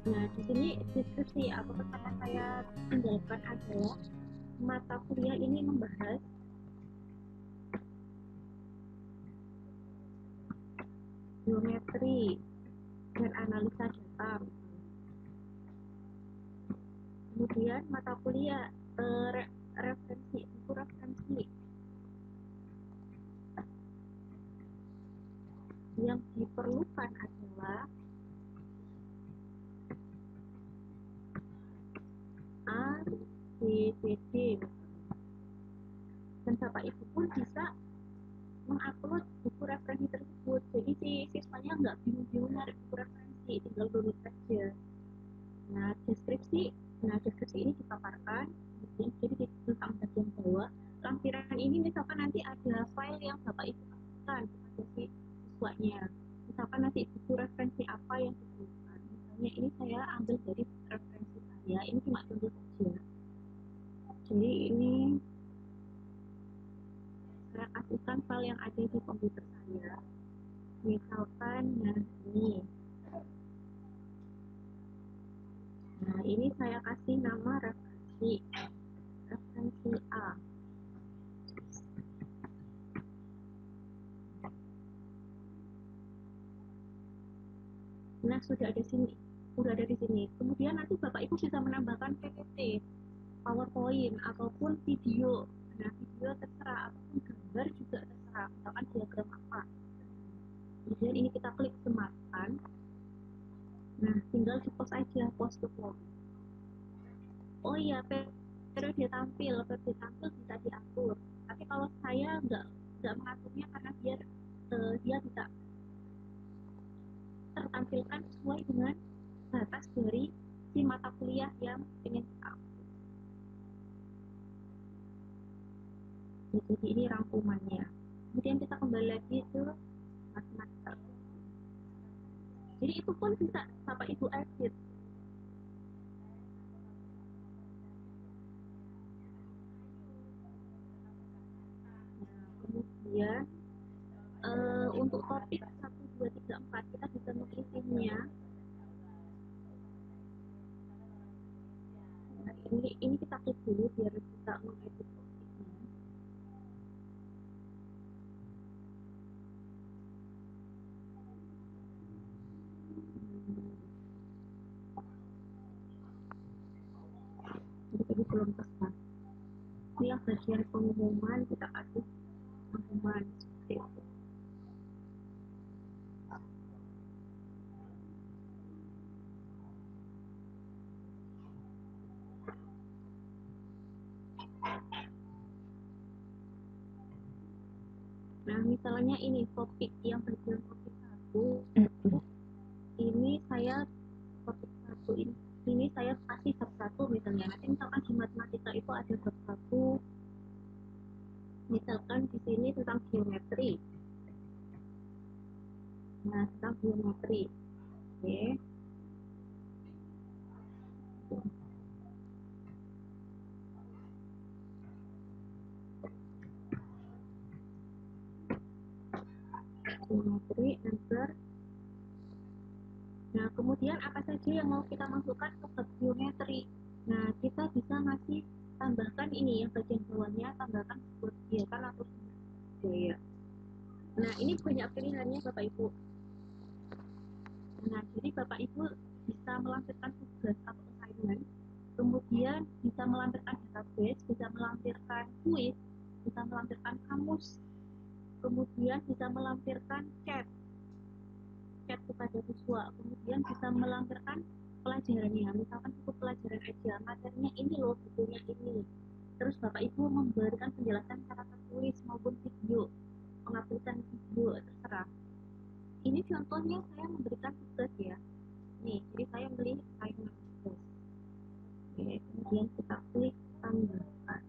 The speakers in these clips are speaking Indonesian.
Nah, di sini deskripsi atau pesan yang saya tinggalkan adalah mata kuliah ini membahas geometri dan analisa data. Kemudian mata kuliah referensi, buku referensi yang diperlukan adalah A, B, C, D. Dan Bapak Ibu pun bisa mengupload buku referensi tersebut. Jadi si siswanya nggak bingung-bingung nyari buku referensi, tinggal download saja. Nah, deskripsi ini dipaparkan, jadi tentang bagian bawah. Lampiran ini misalkan nanti ada file yang Bapak Ibu masukkan kepada si siswanya. Misalkan nanti buku referensi apa yang diperlukan. Misalnya ini saya ambil dari referensi saya, ini cuma contoh saja. Jadi ini saya kasihkan file yang ada di komputer saya. Misalkan, nah ini saya kasih nama referensi A. Nah, sudah ada di sini. Kemudian nanti Bapak Ibu bisa menambahkan PPT, PowerPoint ataupun video. Nah, video terserah ataupun gambar juga terserah. Misalkan diagram apa. Kemudian ini kita klik sematkan. Nah, tinggal di post aja, post to vlog. Oh iya, periode tampil bisa diatur. Tapi kalau saya nggak mengaturnya karena dia bisa tertampilkan sesuai dengan batas dari si mata kuliah yang ingin kita upload. Jadi ini rangkumannya. Kemudian kita kembali lagi ke matematika. Jadi itu pun bisa Bapak Ibu edit. Nah, kemudian untuk topik 1, 2, 3, 4 kita bisa mengisinya. Nah, ini kita klik dulu biar bisa mengedit topiknya. Jadi ini belum tepat. Ini yang bagian pengumuman kita kasih pengumuman seperti itu. Nah, misalnya ini topik yang bagian topik 1, ini saya topik 1 ini saya kasih bab 1 misalnya. Nanti misalkan di matematika itu ada bab 1, misalkan di sini tentang geometri. Nah, tentang geometri. Oke. Geometri, enter. Nah, kemudian apa saja yang mau kita masukkan ke bab geometri? Nah, kita bisa ngasih tambahkan ini yang bagian bawahnya, tambahkan buat kegiatan atau sumber daya. Nah, ini banyak pilihannya Bapak Ibu. Nah, jadi Bapak Ibu bisa melampirkan tugas atau assignment, kemudian bisa melampirkan database, bisa melampirkan kuis, bisa melampirkan kamus, kemudian bisa melampirkan chat kepada siswa, kemudian bisa melampirkan pelajarannya, misalkan cukup pelajaran aja, materinya ini loh, bukunya ini. Terus Bapak Ibu memberikan penjelasan secara tertulis maupun video, penghapusan video, terserah. Ini contohnya saya memberikan tugas ya. Nih, jadi saya beli assignment tugas. Oke, kemudian kita klik tambahkan.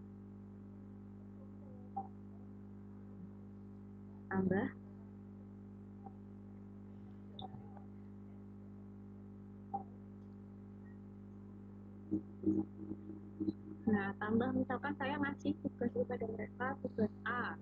Tambah. Nah, tambah misalkan saya ngasih tugas kepada mereka, tugas A.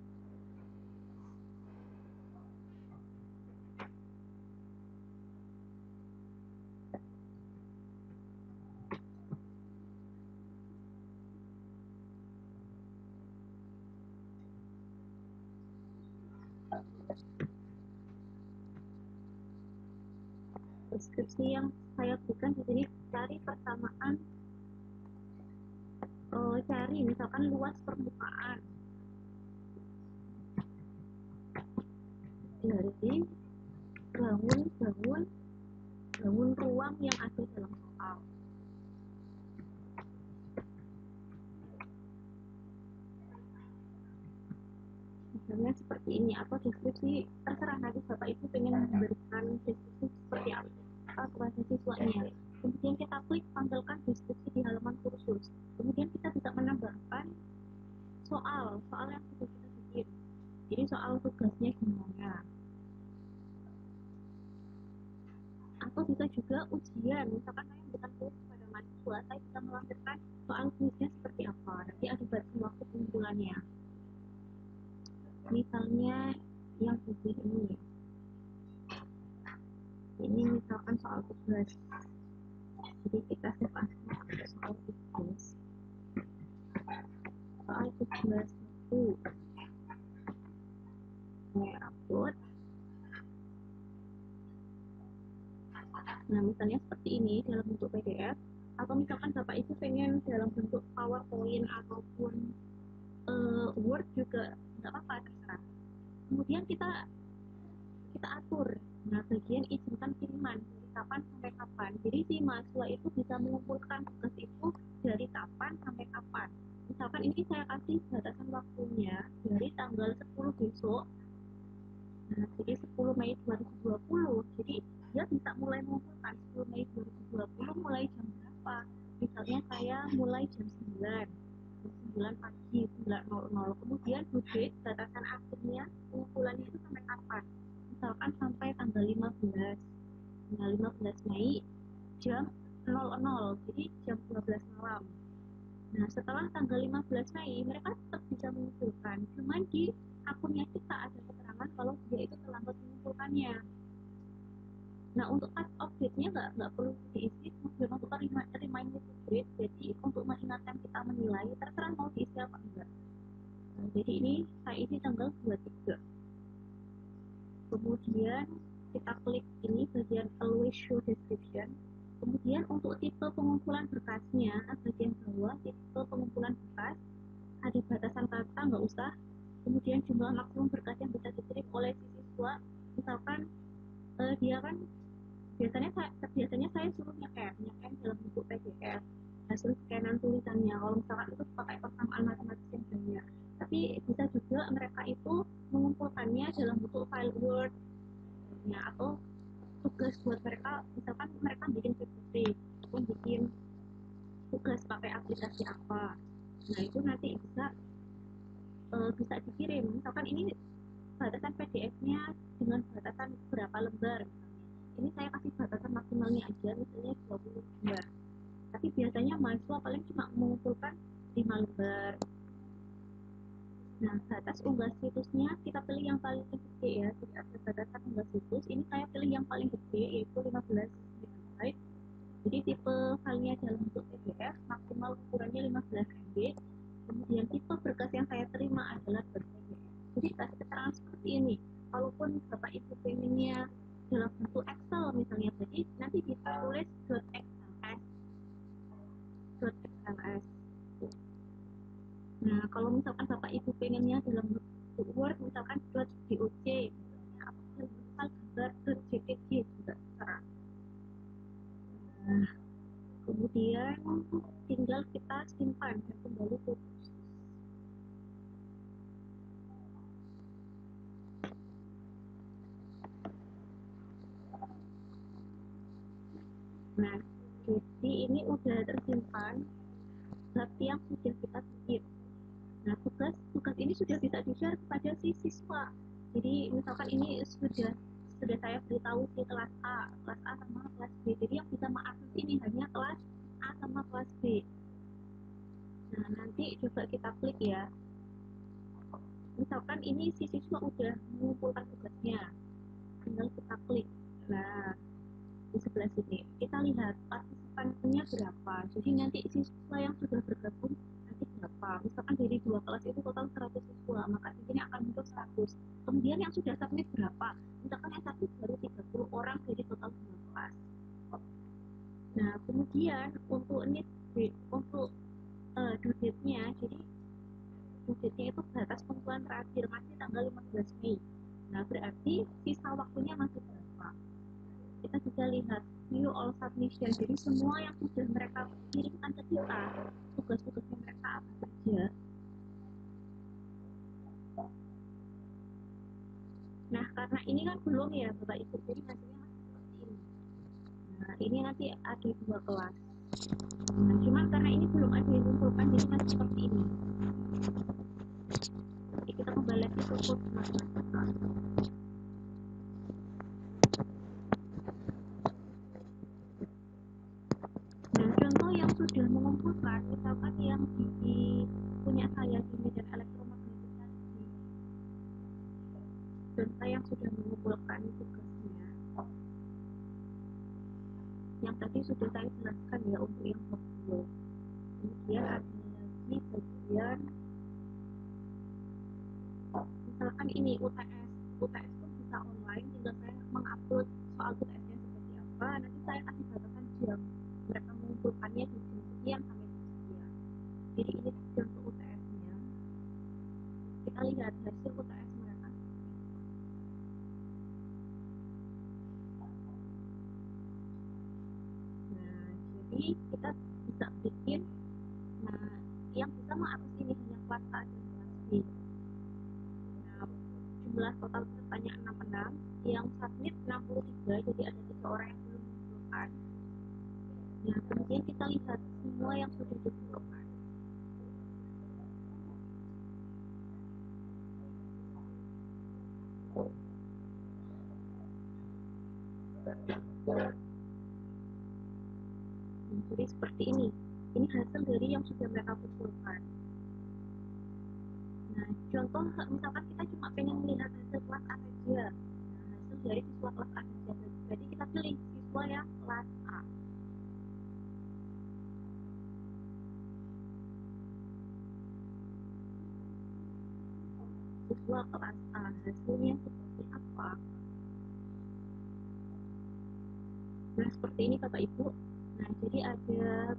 Deskripsi yang saya berikan di sini cari persamaan, cari misalkan luas permukaan dari bangun ruang yang ada dalam soal. Misalnya seperti ini, atau deskripsi terserah nanti Bapak Ibu pengen memberikan deskripsi seperti apa kepada siswanya. Kemudian kita klik tampilkan deskripsi di halaman kursus. Kemudian kita bisa menambahkan soal yang sudah kita bikin. Jadi soal tugasnya gimana. Atau bisa juga ujian, misalkan saya memberikan kuis pada mahasiswa, saya bisa melampirkan soal kuisnya seperti apa. Nanti ada batas waktu pengumpulannya. Misalnya yang bagian ini misalkan soal tugas. Jadi kita save as soal tugas. Soal tugas itu saya upload. Nah, misalnya seperti ini dalam bentuk PDF, atau misalkan Bapak Ibu pengen dalam bentuk PowerPoint ataupun Word juga nggak apa-apa, terserah. Kemudian kita atur. Nah, bagian izinkan kiriman dari kapan sampai kapan. Jadi si mahasiswa itu bisa mengumpulkan tugas itu dari kapan sampai kapan. Misalkan ini saya kasih batasan waktunya dari tanggal 10 besok. Nah, jadi 10 Mei 2020. Jadi dia bisa mulai mengumpulkan 10 Mei 2020 mulai jam berapa. Misalnya saya mulai jam 9. 9 pagi, 9.00. Kemudian due date batasan akhirnya pengumpulannya itu sampai kapan? Misalkan sampai tanggal 15. Nah, 15 Mei jam 00. Jadi jam 12 malam. Nah, setelah tanggal 15 Mei, mereka tetap bisa mengumpulkan. Cuman di akunnya kita ada keterangan kalau dia itu terlambat mengumpulkannya. Nah, untuk cut off date-nya nggak perlu diisi, kemudian untuk reminder date, jadi untuk mengingatkan kita menilai, terserah mau diisi apa enggak. Nah, jadi ini saya isi tanggal 23. Kemudian kita klik ini bagian always show description. Kemudian untuk tipe pengumpulan berkasnya, bagian bawah tipe pengumpulan berkas, ada batasan kata nggak usah. Kemudian jumlah maksimum berkas yang bisa dikirim oleh si siswa, misalkan dia kan biasanya saya suruh nyekan dalam bentuk PDF, hasil scanan tulisannya. Kalau misalkan itu pakai persamaan matematis yang banyak, tapi bisa juga mereka itu mengumpulkannya dalam bentuk file Word ya, atau tugas buat mereka, misalkan mereka bikin PPT atau bikin tugas pakai aplikasi apa. Nah, itu nanti bisa dikirim. Misalkan ini batasan PDF-nya dengan batasan berapa lembar. Ini saya kasih batasan maksimalnya aja, misalnya 20 lembar. Tapi biasanya mahasiswa paling cuma mengumpulkan 5 lembar. Nah, batas unggah situsnya kita pilih yang paling gede ya. Jadi ada batasan unggah situs. Ini saya pilih yang paling gede, yaitu 15 MB. Jadi tipe filenya dalam bentuk PDF, maksimal ukurannya 15 MB. Kemudian tipe berkas yang saya terima adalah PDF. Jadi kasih keterangan seperti ini. Walaupun Bapak Ibu pengennya dalam bentuk Excel misalnya, jadi nanti bisa tulis .xls. Nah, kalau misalkan Bapak Ibu pengennya dalam bentuk Word, misalkan .doc, misalnya, atau gambar .jpg juga terserah. Nah, kemudian tinggal kita simpan dan kembali ke kursus. Nah, jadi ini udah tersimpan bab yang sudah kita bikin. Nah, tugas ini sudah bisa di-share kepada si siswa. Jadi misalkan ini sudah saya beritahu di kelas A sama kelas B. Jadi yang bisa mengakses ini hanya kelas A sama kelas B. Nah, nanti coba kita klik ya. Misalkan ini si siswa udah mengumpulkan tugasnya. Tinggal kita klik. Nah, di sebelah sini kita lihat partisipannya berapa. Jadi nanti siswa yang sudah bergabung nanti berapa. berapa. Misalkan dari 2 kelas itu total 100 siswa, maka di sini akan muncul 100. Kemudian yang sudah submit berapa? Misalkan yang submit baru 30 orang dari total 2 kelas. Nah, kemudian untuk untuk due date-nya, jadi due date-nya itu batas pengumpulan terakhir masih tanggal 15 Mei. Nah, berarti sisa waktunya masih berapa? Kita bisa lihat view all submission. Jadi semua yang sudah mereka kirimkan ke kita, tugas-tugasnya mereka apa saja. Nah, karena ini kan belum ya Bapak Ibu, jadi hasilnya masih seperti ini. Nah, ini nanti ada 2 kelas. Nah, cuma karena ini belum ada yang kumpulkan, jadi masih seperti ini. Oke, kita kembali lagi ke code matematika. Nah, contoh yang sudah mengumpulkan, misalkan yang di punya saya di medan elektromagnetik tadi, contoh yang sudah mengumpulkan tugasnya, yang tadi sudah saya jelaskan ya untuk yang video. Kemudian ada lagi bagian misalkan ini UTS. UTS pun bisa online, tinggal saya mengupload soal UTS-nya seperti apa, nanti saya kasih batasan jam mereka mengumpulkannya di jam sekian sampai jam sekian. Jadi ini contoh UTS-nya. Kita lihat hasil UTS mereka. Nah, jadi kita bisa bikin, nah yang bisa mengakses ini hanya kelas A dan kelas B. Nah, jumlah total pesertanya 66, yang submit 63, jadi ada 3 orang yang belum mengumpulkan. Nah, kemudian kita lihat semua yang sudah dikumpulkan. Jadi seperti ini. Ini hasil dari yang sudah mereka kumpulkan. Nah, contoh misalkan kita cuma pengen melihat hasil kelas A saja. Nah, hasil dari siswa kelas A saja. Jadi kita pilih siswa yang kelas A. Siswa kelas A, hasilnya seperti apa? Nah, seperti ini Bapak Ibu. Nah, jadi ada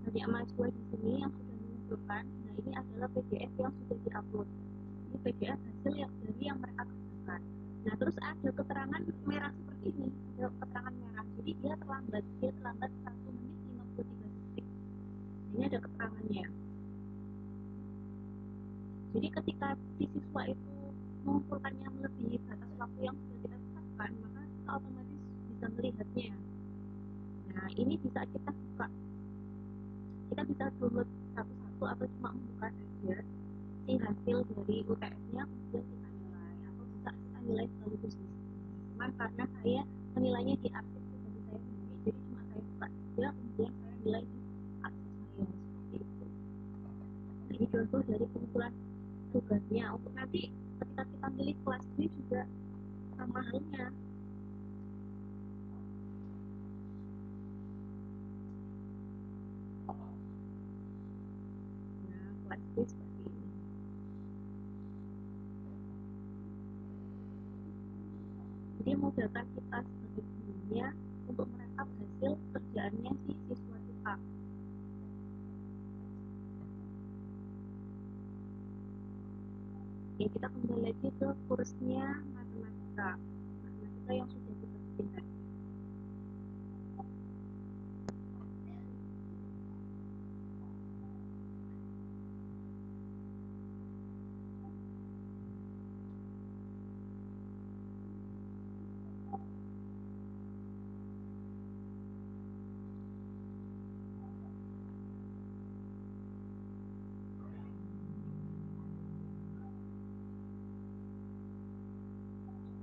banyak mahasiswa di sini yang sudah mengumpulkan. Nah, ini adalah PDF yang sudah diupload. Ini PDF hasil yang dari yang mereka kerjakan. Nah, terus ada keterangan merah seperti ini, ada keterangan merah. Jadi dia terlambat 1 menit 53 detik. Ini ada keterangannya. Jadi ketika si siswa itu mengumpulkannya melebihi batas waktu yang sudah kita tetapkan, maka kita otomatis bisa melihatnya. Nah, ini bisa kita buka. Kita bisa download satu-satu atau cuma membuka saja si hasil dari UTS-nya, kemudian kita nilai, atau bisa kita nilai sekaligus. Cuman karena saya menilainya di arsip pribadi saya sendiri, jadi cuma saya buka saja, kemudian saya nilai di arsip saya seperti itu. Nah, ini contoh dari pengumpulan tugasnya. Untuk nanti ketika kita pilih kelas B juga sama halnya. Nah, kelas B seperti ini. Jadi memudahkan kita sebagai gurunya untuk merekap hasil kerjaannya si siswa kita. Oke, kita kembali lagi ke kursnya matematika yang sudah kita bikin tadi.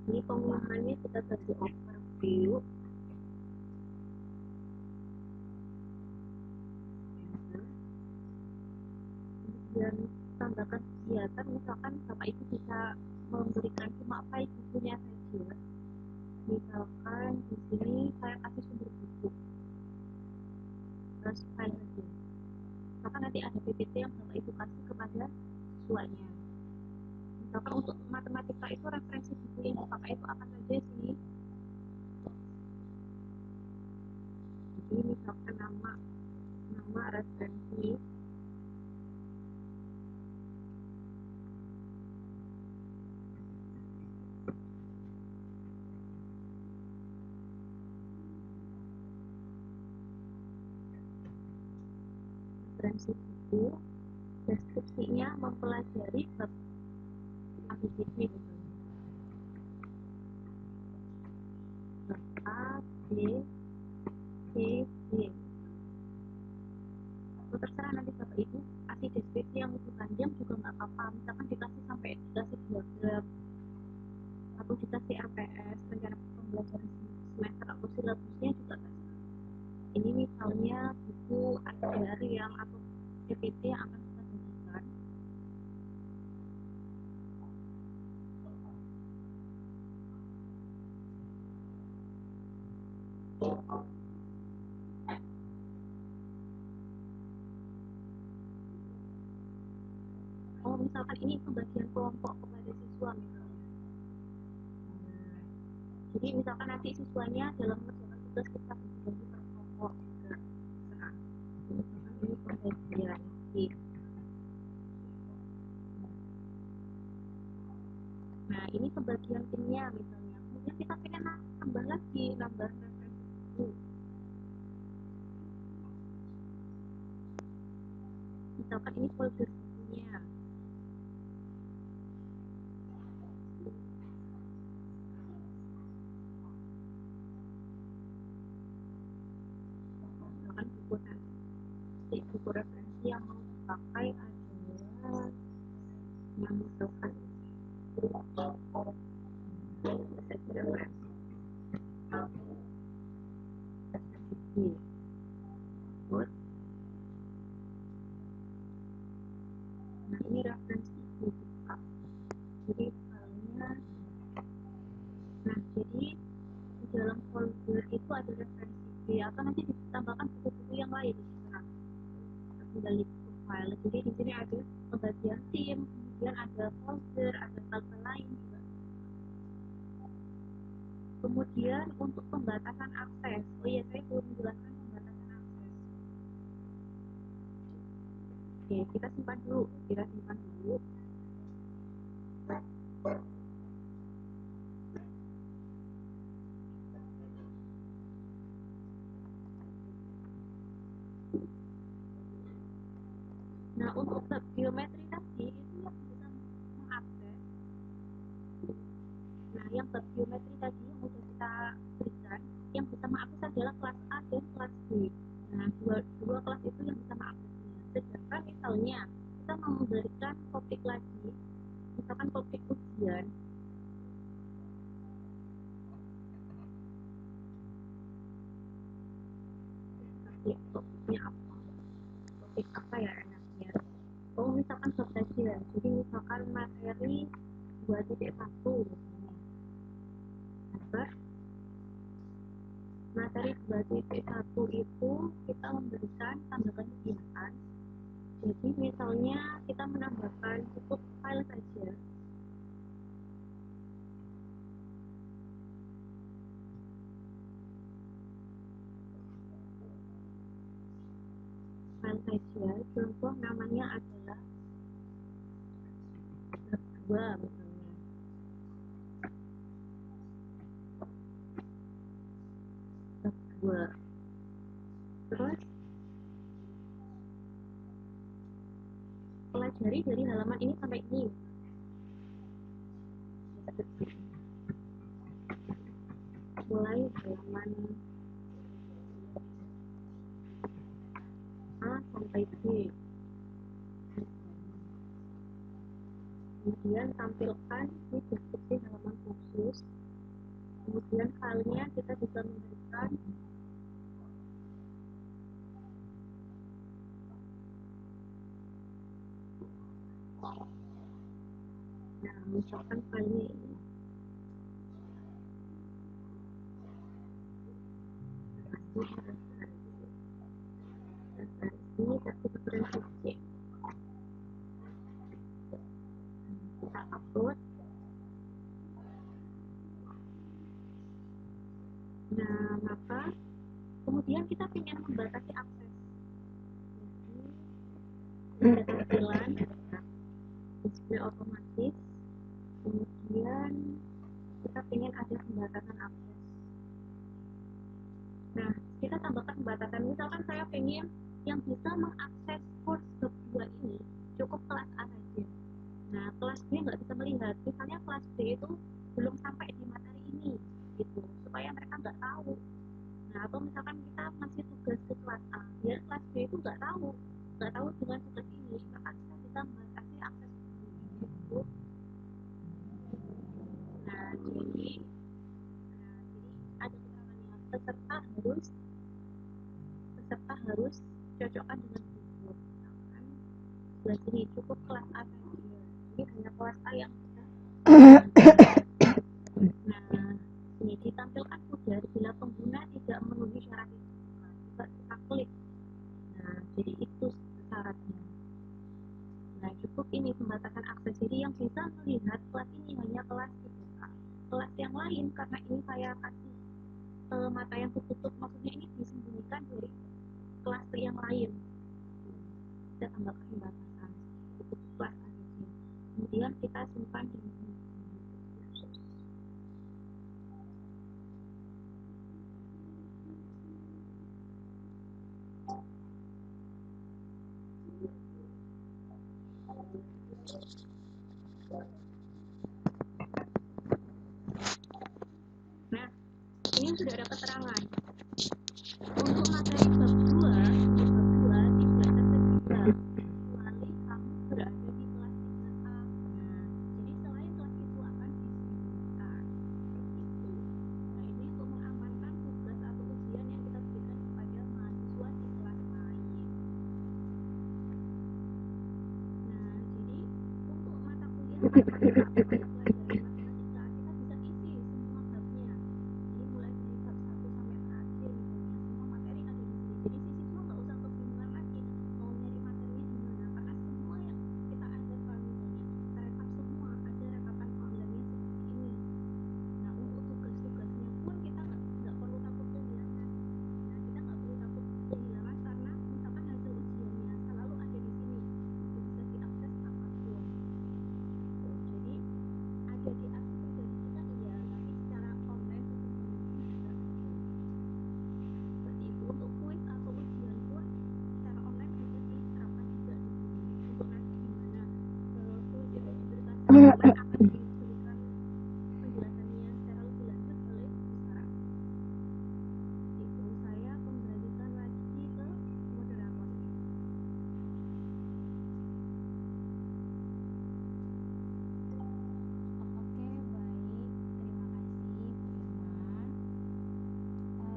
Ini pengumumannya kita kasih overview. Kemudian tambahkan kegiatan, misalkan Bapak Ibu bisa memberikan cuma file bukunya saja. Misalkan di sini saya kasih sumber buku, terus file saja. Maka nanti ada PPT yang Bapak Ibu kasih Jadi misalkan nama referensi buku, deskripsinya mempelajari bab ABCD gitu. Bab A, B, C, D. Terserah nanti bapak ibu kasih deskripsi yang lebih panjang juga nggak apa-apa. Misalkan dikasih 2 gram atau dikasih RPS rencana pembelajaran semester atau silabusnya juga terserah. Ini misalnya buku ajar yang atau PPT yang akan kita bagikan. Oh, misalkan ini pembagian kelompok kepada siswa misalnya. Jadi misalkan nanti siswanya dalam mengerjakan tugas kita bagi per kelompok juga. Nah, misalkan ini pembagian tim. Nah, ini pembagian timnya misalnya. Kemudian kita pengen nambah lagi, nambah referensi buku. Misalkan ini folder bukunya. Misalkan buku referensi yang mau dipakai adalah yang misalkan referensi. Nah, ini referensi buka. Jadi misalnya, nah jadi di dalam folder itu ada referensi B atau nanti ditambahkan buku-buku yang lain. Nah, kembali ke file. Jadi di sini ada pembagian tim, kemudian ada folder, ada tabel lain juga. Kemudian untuk pembatasan akses, oh iya saya belum menjelaskan pembatasan akses. Oke, kita simpan dulu. Nah, untuk tab geometri tadi itu yang bisa mengakses. Nah, yang tab geometri tadi yang sudah kita berikan, yang bisa mengakses adalah kelas A dan kelas B. Nah, dua kelas itu yang bisa mengaksesnya. Sedangkan misalnya kita mau memberikan topik lagi, misalkan topik ujian, topiknya apa? Topik apa ya enaknya? Oh, misalkan bab kajian. Jadi misalkan materi 2.1 misalnya. Nah, materi 2.1 itu kita memberikan tambahan kegiatan. Jadi misalnya kita menambahkan cukup file saja. File saja, contoh namanya adalah bab 2 misalnya. Bab 2. Terus pelajari dari halaman ini sampai ini. Mulai halaman A sampai B. Kemudian tampilkan di deskripsi halaman khusus. Kemudian filenya kita bisa memberikan nah, misalkan filenya ini referensi C. Kita upload. Nah, maka kemudian kita ingin membatasi akses. Jadi tampilan display otomatis, kemudian kita ingin ada pembatasan akses. Nah, kita tambahkan pembatasan. Misalkan saya ingin yang bisa mengakses course berdua ini cukup kelas A saja. Nah, kelas B nggak bisa melihat. Misalnya kelas B itu belum sampai di materi ini, gitu, supaya mereka nggak tahu. Nah, atau misalkan kita masih tugas ke kelas A, ya kelas B itu nggak tahu dengan tugas ini, maka kita bisa membatasi akses itu. Nah, jadi ada keterangannya, peserta harus cocokkan dengan buku. Misalkan sebelah sini cukup kelas A saja, ini hanya kelas A yang bisa. Nah, ini ditampilkan pudar bila pengguna tidak memenuhi syarat itu. Nah, coba kita klik. Nah, jadi itu syaratnya. Nah, cukup ini pembatasan akses. Jadi yang bisa melihat kelas ini hanya kelas IPA. Kelas yang lain, karena ini saya kasih mata yang tertutup, maksudnya ini disembunyikan dari kelas yang lain. Kita tambahkan pembatasan cukup kelas aja. Kemudian kita simpan di sini. Nah, ini sudah ada keterangan. Untuk materi bab 2 tidak tersedia kecuali kamu berada di kelas 3A. Nah, jadi selain kelas itu akan disembunyikan. Seperti itu. Nah, ini untuk mengamankan tugas atau ujian yang kita berikan kepada mahasiswa di kelas lain. Nah, jadi untuk mata kuliah matematika atau pelajaran matematika kita bisa isi semua babnya. Jadi mulai dari bab 1 sampai terakhir misalnya, semua materi ada di sini. Jadi si siswa nggak usah kebingungan lagi mau nyari materinya di mana, karena semua yang kita ajarkan misalnya kita rekap semua, ada rekapan online-nya seperti ini. Nah, untuk tugas-tugasnya pun kita nggak perlu takut kehilangan. Nah, kita nggak perlu takut kehilangan karena misalkan hasil ujiannya selalu ada di sini, bisa diakses kapanpun. Jadi ada di akses pribadi kita iya, tapi secara online semuanya bisa. Seperti itu. Untuk kuis atau ujian pun secara online bisa diterapkan juga di sini. Untuk nanti gimana kuis itu diberikan secara online akan diberikan penjelasannya secara lebih lanjut oleh peserta. Itu saya kembalikan lagi ke moderator. Oke, baik. Terima kasih, Bu Irma.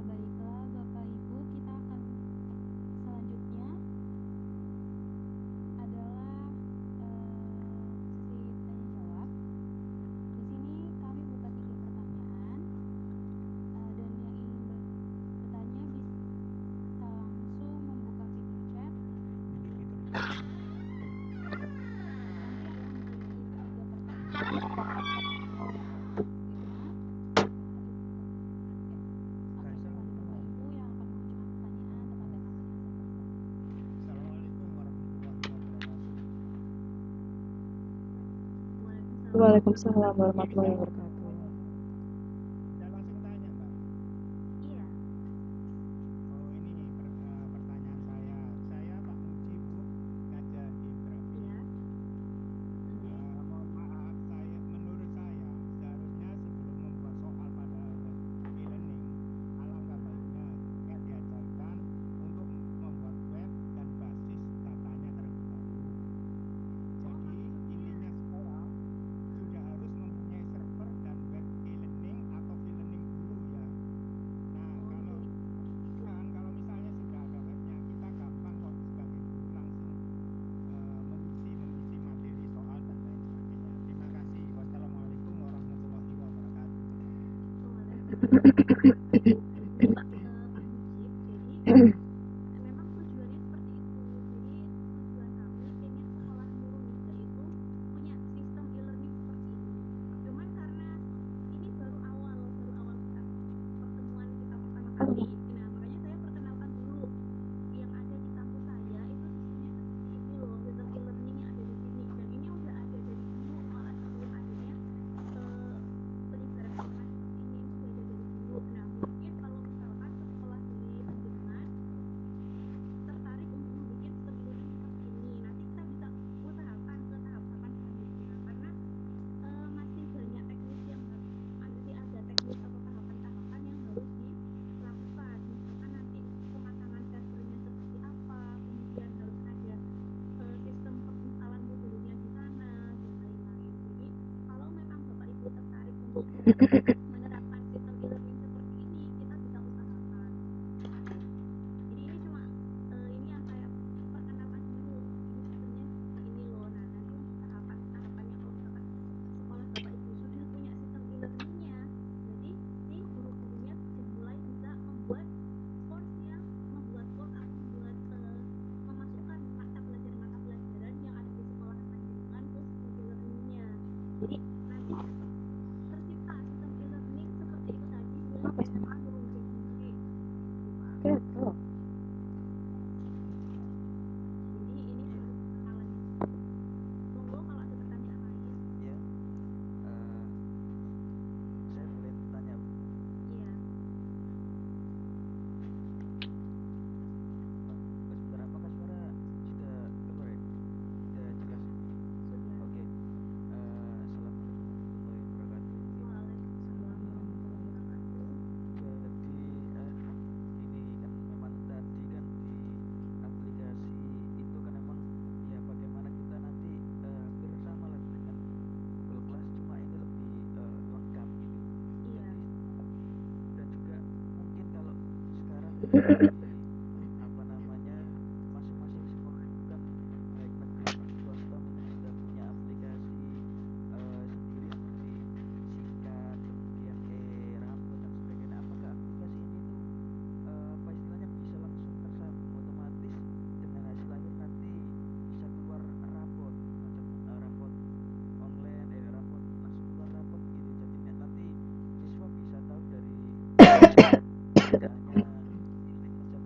Baiklah, Bapak Ibu, kita akan selanjutnya adalah sesi tanya jawab. Di sini kami buka 3 pertanyaan, dan yang ingin bertanya bisa langsung membuka fitur chat. Waalaikumsalam warahmatullahi wabarakatuh. Saya langsung tanya, Mbak. Iya. Oh, ini pertanyaan saya. Saya Pak Muji, Bu, ngajar di Grafik. Iya. Mohon maaf, menurut saya seharusnya sebelum membuat soal pada e-learning, alangkah baiknya diajarkan untuk membuat web dan basis datanya terlebih dahulu. Jadi intinya sekolah sudah harus mempunyai server dan web e-learning atau e-learning dulu ya. Nah, kalau misalnya sudah ada webnya, kita gampang kok sebagai guru langsung mengisi materi soal dan lain sebagainya. Terima kasih. Wassalamualaikum warahmatullahi wabarakatuh. Pak Mujib, jadi memang tujuannya seperti itu. Jadi tujuan kami ingin sekolah Nurul Huda itu punya sistem e-learning seperti ini. Cuman karena ini baru awal kita pertemuan kita pertama kali, nah makanya saya perkenalkan untuk menerapkan sistem e-learning seperti ini, kita bisa usahakan. Jadi ini cuma ini yang saya perkenalkan dulu. Ini sistemnya ini loh. Nah, nanti untuk tahapannya kalau misalkan sekolah Bapak Ibu sudah punya sistem e-learningnya, jadi si guru-gurunya mulai bisa membuat course atau membuat memasukkan mata pelajaran yang ada di sekolah panjenengan ke sistem e-learningnya. Jadi nanti tercipta sistem e-learning seperti itu tadi, mulai SMA turun ke tinggi gitu, Pak. Gitu. Jadi ini baru perkenalannya. Monggo kalau ada pertanyaan lain. Ya, saya boleh tanya, Bu? Iya. Sebentar, apakah suara sudah keluar ya? Sudah jelas? Sudah. Oke. Assalamualaikum warahmatullahi wabarakatuh. Waalaikumsalam warahmatullahi wabarakatuh. Jadi ini kan memang tadi kan di aplikasi itu kan memang ya bagaimana kita nanti hampir sama lah dengan Google Class, cuma ini lebih lengkap gitu. Iya. Jadi dan juga mungkin kalau sekarang di apa namanya masing-masing sekolah itu kan baik negeri maupun swasta mungkin sudah punya aplikasi sendiri seperti Sikat, kemudian Rapot dan sebagainya. Apakah aplikasi ini tuh apa istilahnya bisa langsung tersambung otomatis dengan hasil akhir nanti bisa keluar rapot macam rapot online, rapot langsung keluar rapot gitu. Jadi nanti siswa bisa tahu dari tidak hanya nilainya saja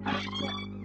tidak